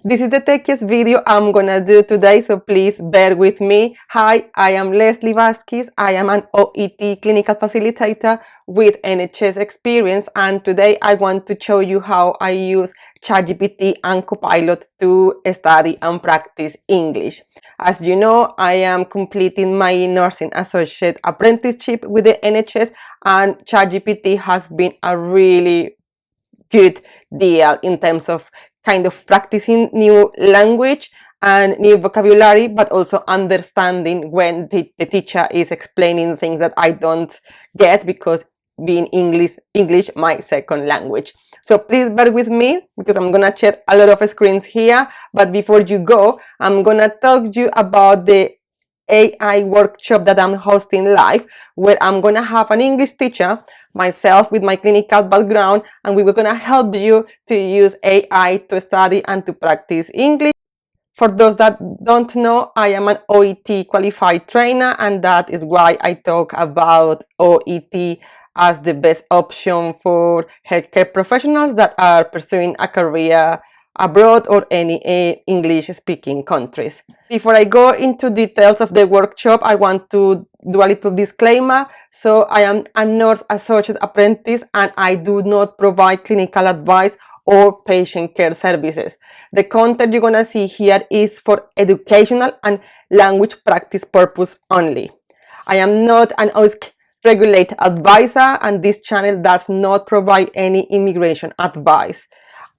This is the techiest video I'm gonna do today, so please bear with me. Hi, I am Leslie Vasquez. I am an OET clinical facilitator with NHS experience, and today I want to show you how I use ChatGPT and Copilot to study and practice English. As you know, I am completing my nursing associate apprenticeship with the NHS, and ChatGPT has been a really good deal in terms of kind of practicing new language and new vocabulary, but also understanding when the teacher is explaining things that I don't get, because being English my second language. So please bear with me because I'm gonna share a lot of screens here. But before you go, I'm gonna talk to you about the AI workshop that I'm hosting live, where I'm gonna have an English teacher, myself with my clinical background, and we were gonna help you to use AI to study and to practice English. For those that don't know, I am an OET qualified trainer, and that is why I talk about OET as the best option for healthcare professionals that are pursuing a career abroad or any English-speaking countries. Before I go into details of the workshop, I want to do a little disclaimer. So I am a nurse associate apprentice, and I do not provide clinical advice or patient care services. The content you're gonna see here is for educational and language practice purpose only. I am not an OSC regulated advisor, and this channel does not provide any immigration advice.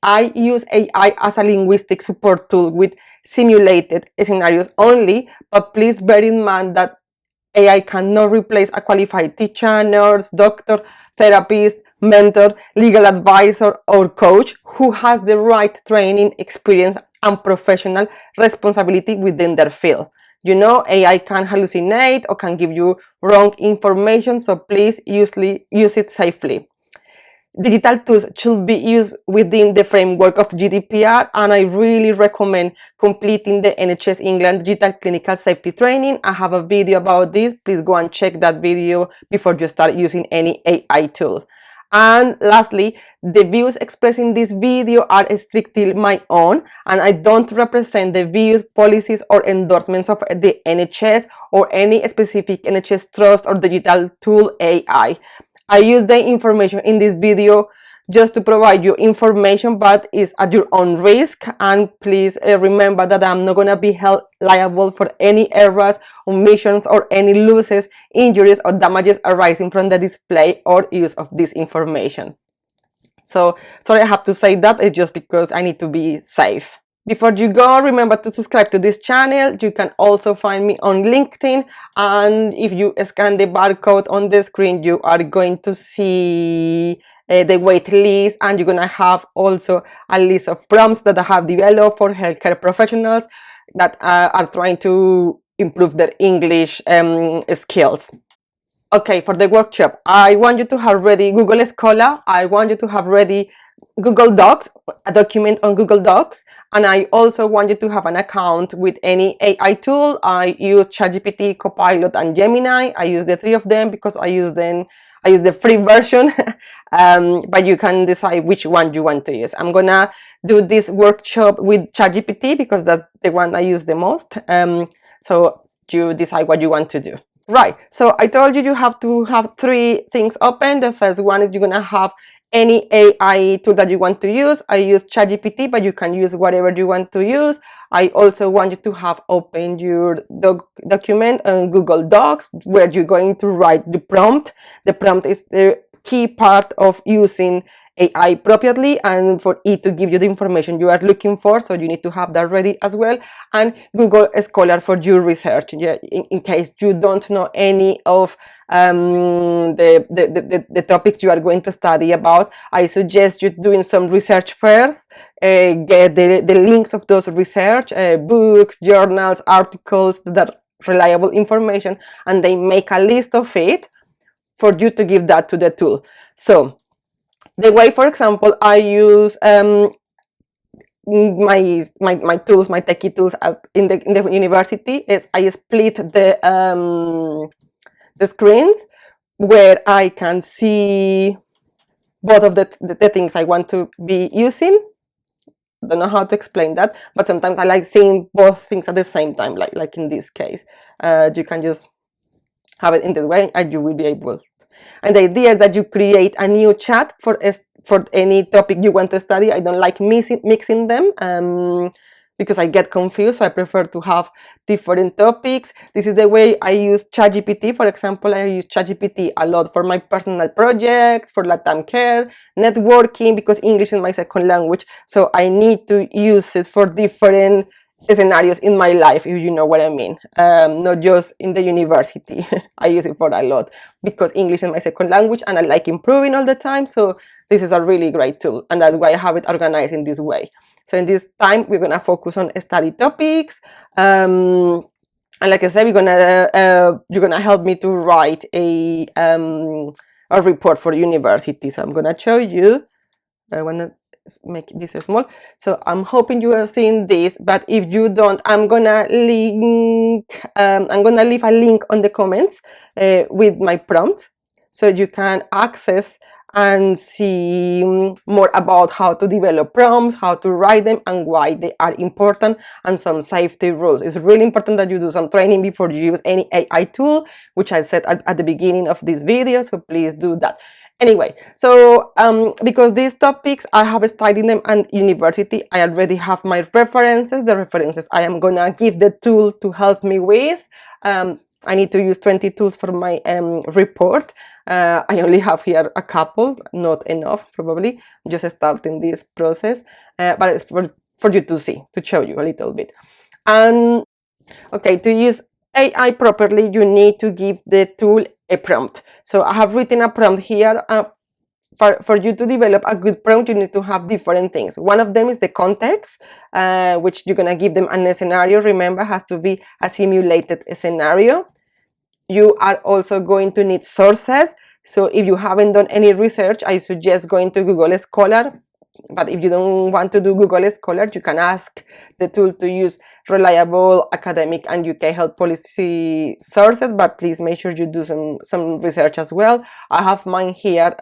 I use AI as a linguistic support tool with simulated scenarios only, but please bear in mind that AI cannot replace a qualified teacher, nurse, doctor, therapist, mentor, legal advisor, or coach who has the right training, experience, and professional responsibility within their field. You know, AI can hallucinate or can give you wrong information, so please use it safely. Digital tools should be used within the framework of GDPR, and I really recommend completing the NHS England Digital Clinical Safety Training. I have a video about this. Please go and check that video before you start using any AI tool. And lastly, the views expressed in this video are strictly my own, and I don't represent the views, policies, or endorsements of the NHS or any specific NHS trust or digital tool AI. I use the information in this video just to provide you information, but it's at your own risk. And please remember that I'm not going to be held liable for any errors, omissions, or any losses, injuries, or damages arising from the display or use of this information. So sorry I have to say that, it's just because I need to be safe. Before you go, remember to subscribe to this channel. You can also find me on LinkedIn, and if you scan the barcode on the screen, you are going to see the wait list, and you're gonna have also a list of prompts that I have developed for healthcare professionals that are trying to improve their English skills. Okay, for the workshop, I want you to have ready Google Scholar. I want you to have ready Google Docs, a document on Google Docs, and I also want you to have an account with any AI tool. I use ChatGPT, Copilot, and Gemini. I use the three of them because I use the free version, but you can decide which one you want to use. I'm gonna do this workshop with ChatGPT because that's the one I use the most. So you decide what you want to do. Right, so I told you have to have three things open. The first one is you're gonna have any AI tool that you want to use. I use ChatGPT, but you can use whatever you want to use. I also want you to have open your document on Google Docs, where you're going to write the prompt. The prompt is the key part of using AI properly and for it to give you the information you are looking for, so you need to have that ready as well. And Google Scholar for your research, in case you don't know any of the topics you are going to study about. I suggest you doing some research first, get the links of those research, books, journals, articles, that reliable information, and they make a list of it for you to give that to the tool. So the way, for example, I use my tools, my techie tools in the university is I split the screens where I can see both of the things I want to be using. don't know how to explain that, but sometimes I like seeing both things at the same time, like in this case. You can just have it in this way and you will be able. And the idea is that you create a new chat for any topic you want to study. I don't like mixing them because I get confused, so I prefer to have different topics. This is the way I use ChatGPT. For example, I use ChatGPT a lot for my personal projects, for Latam Care, networking, because English is my second language, so I need to use it for different scenarios in my life, if you know what I mean. Not just in the university. I use it for a lot because English is my second language and I like improving all the time, so this is a really great tool, and that's why I have it organized in this way. So in this time we're gonna focus on study topics, and like I said, you're gonna help me to write a report for university. So I'm gonna show you. I wanna make this small, so I'm hoping you are seeing this, but if you don't, I'm gonna leave a link on the comments with my prompt, so you can access and see more about how to develop prompts, how to write them, and why they are important, and some safety rules. It's really important that you do some training before you use any AI tool, which I said at the beginning of this video, so please do that. Anyway, so because these topics I have studied them at university, I already have my references. The references I am gonna give the tool to help me with. I need to use 20 tools for my report. I only have here a couple, not enough probably, just starting this process, but it's for you to see, to show you a little bit. And okay, to use AI properly, you need to give the tool a prompt. So I have written a prompt here. For you to develop a good prompt, you need to have different things. One of them is the context, which you're gonna give them a scenario. Remember, has to be a simulated scenario. You are also going to need sources. So if you haven't done any research, I suggest going to Google Scholar. But if you don't want to do Google Scholar, you can ask the tool to use reliable academic and UK health policy sources, but please make sure you do some research as well. I have mine here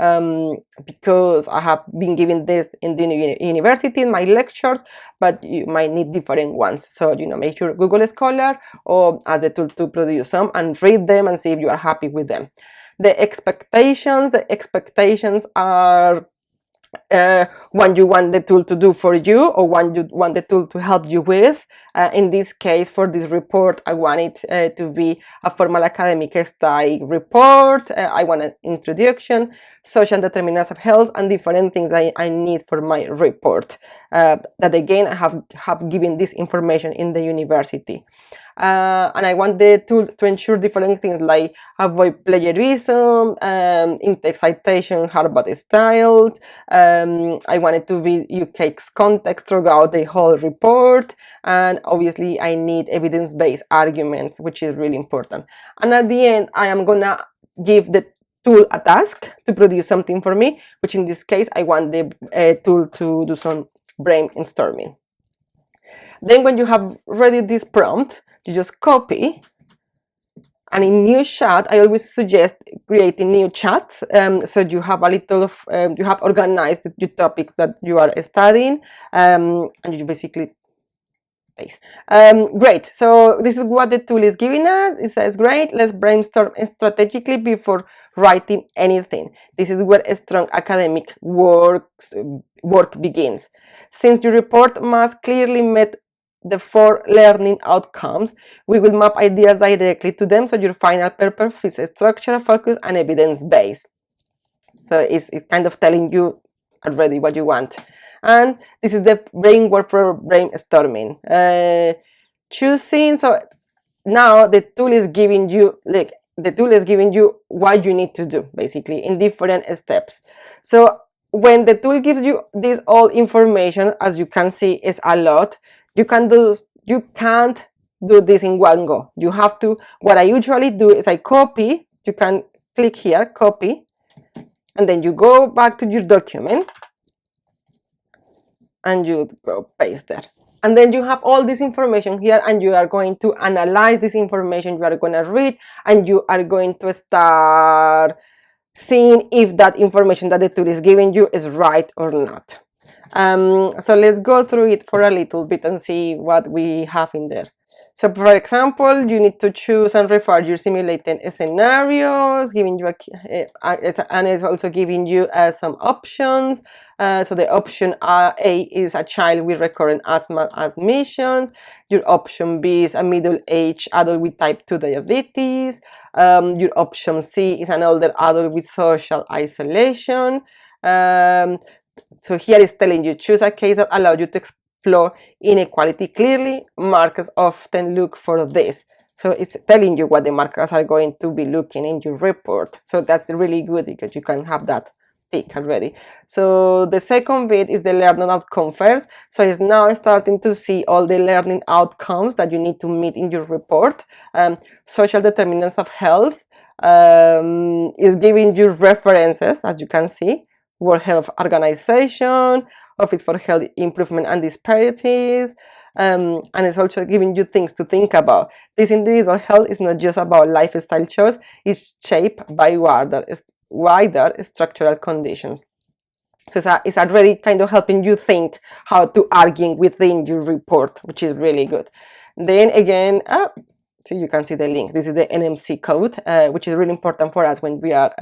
because I have been giving this in the university in my lectures, but you might need different ones. So, make sure Google Scholar or ask the tool to produce some and read them and see if you are happy with them. The expectations are what you want the tool to do for you, or what you want the tool to help you with. In this case, for this report, I want it to be a formal academic style report. I want an introduction, social determinants of health, and different things I need for my report. That again, I have given this information in the university. And I want the tool to ensure different things like avoid plagiarism, in-text citations are but styled. I want it to be UK's context throughout the whole report, and obviously I need evidence-based arguments, which is really important. And at the end, I am gonna give the tool a task to produce something for me, which in this case, I want the tool to do some brainstorming. Then when you have ready this prompt, you just copy, and in new chat, I always suggest creating new chats, so you have a little of, you have organized the topics that you are studying, and you basically paste. Great, so this is what the tool is giving us. It says, great, let's brainstorm strategically before writing anything. This is where a strong academic work begins. Since your report must clearly meet the 4 learning outcomes, we will map ideas directly to them, so your final paper fits a structure, focus, and evidence base. So it's kind of telling you already what you want. And this is the framework for brainstorming. Choosing, so now the tool is giving you what you need to do, basically, in different steps. So when the tool gives you this all information, as you can see, is a lot. You can't do this in one go. You have to, what I usually do is I copy. You can click here, copy, and then you go back to your document and you go paste there. And then you have all this information here, and you are going to analyze this information. You are going to read, and you are going to start seeing if that information that the tool is giving you is right or not. So let's go through it for a little bit and see what we have in there. So for example, you need to choose and refer your simulated scenarios, giving you and it's also giving you some options. So the option A is a child with recurrent asthma admissions. Your option B is a middle-aged adult with type 2 diabetes. Your option C is an older adult with social isolation. So here is telling you, choose a case that allows you to explore inequality clearly. Markers often look for this. So it's telling you what the markers are going to be looking in your report. So that's really good because you can have that tick already. So the second bit is the learning outcome first. So it's now starting to see all the learning outcomes that you need to meet in your report. Social determinants of health is giving you references, as you can see. World Health Organization, Office for Health Improvement and Disparities, and it's also giving you things to think about. This individual health is not just about lifestyle choice, it's shaped by wider structural conditions. So it's already kind of helping you think how to argue within your report, which is really good. Then again, so you can see the link. This is the NMC code, which is really important for us when we are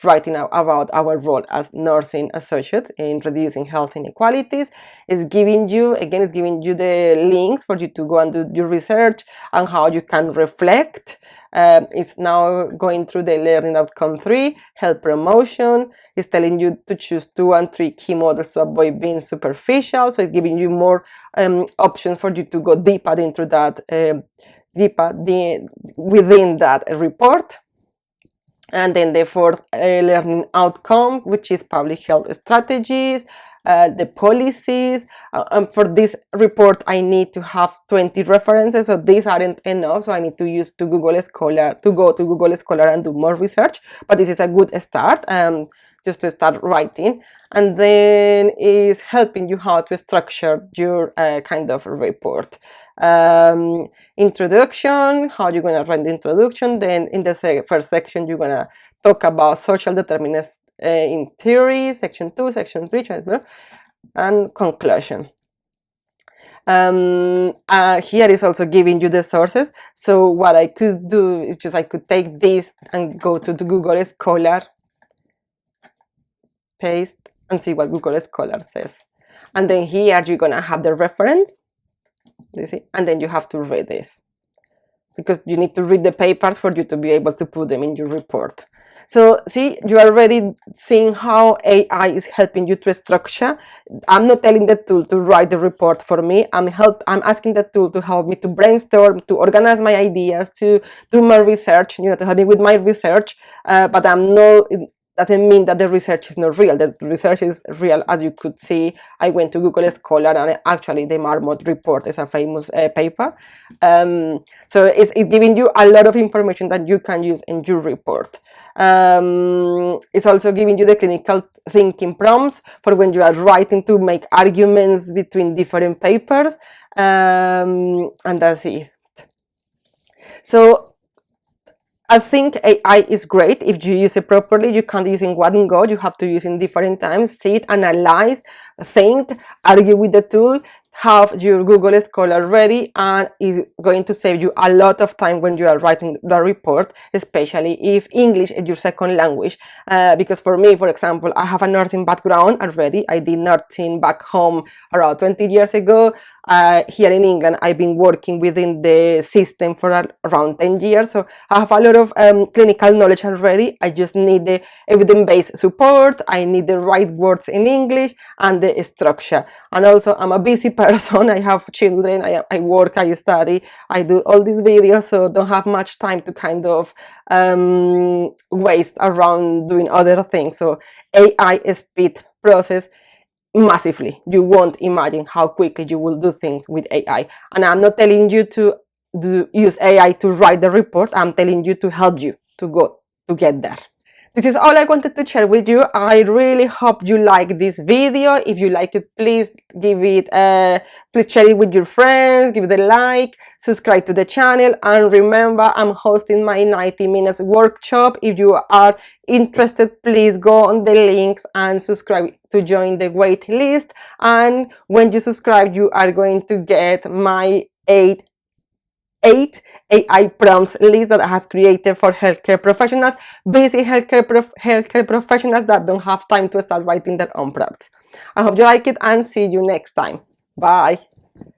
writing about our role as nursing associates in reducing health inequalities. It's giving you the links for you to go and do your research and how you can reflect. It's now going through the learning outcome 3, health promotion. It's telling you to choose 2 and 3 key models to avoid being superficial. So it's giving you more options for you to go deeper into that, within that report. And then the fourth learning outcome, which is public health strategies, the policies. And for this report, I need to have 20 references, so these aren't enough. So I need to go to Google Scholar and do more research. But this is a good start, just to start writing. And then is helping you how to structure your kind of report. Introduction, how you're going to write the introduction. Then in the first section, you're going to talk about social determinants in theory, section 2, section 3, and conclusion. Here is also giving you the sources. So what I could do is I could take this and go to the Google Scholar, paste, and see what Google Scholar says. And then here you're going to have the reference. You see? And then you have to read this, because you need to read the papers for you to be able to put them in your report. So see, you are already seeing how AI is helping you to structure. I'm not telling the tool to write the report for me. I'm asking the tool to help me to brainstorm, to organize my ideas, to do my research, to help me with my research. But it doesn't mean that the research is not real. The research is real. As you could see, I went to Google Scholar, and actually the Marmot report is a famous paper. So it's giving you a lot of information that you can use in your report. It's also giving you the clinical thinking prompts for when you are writing to make arguments between different papers. And that's it. So I think AI is great if you use it properly. You can't use it in one go. You have to use it in different times. Sit, analyze, think, argue with the tool, have your Google Scholar ready, and is going to save you a lot of time when you are writing the report, especially if English is your second language. Because for me, for example, I have a nursing background already. I did nursing back home around 20 years ago. Here in England, I've been working within the system for around 10 years. So I have a lot of clinical knowledge already. I just need the evidence-based support. I need the right words in English and the structure. And also, I'm a busy person. I have children. I work, I study, I do all these videos. So don't have much time to kind of waste around doing other things. So AI speed process massively. You won't imagine how quickly you will do things with AI. And I'm not telling you to use AI to write the report. I'm telling you to help you to get there. This is all I wanted to share with you. I really hope you like this video. If you like it, please give it please share it with your friends, give it a like, subscribe to the channel, and remember, I'm hosting my 90 minutes workshop. If you are interested, please go on the links and subscribe to join the wait list. And when you subscribe, you are going to get my eight AI prompts list that I have created for healthcare professionals, busy healthcare professionals that don't have time to start writing their own prompts. I hope you like it and see you next time. Bye.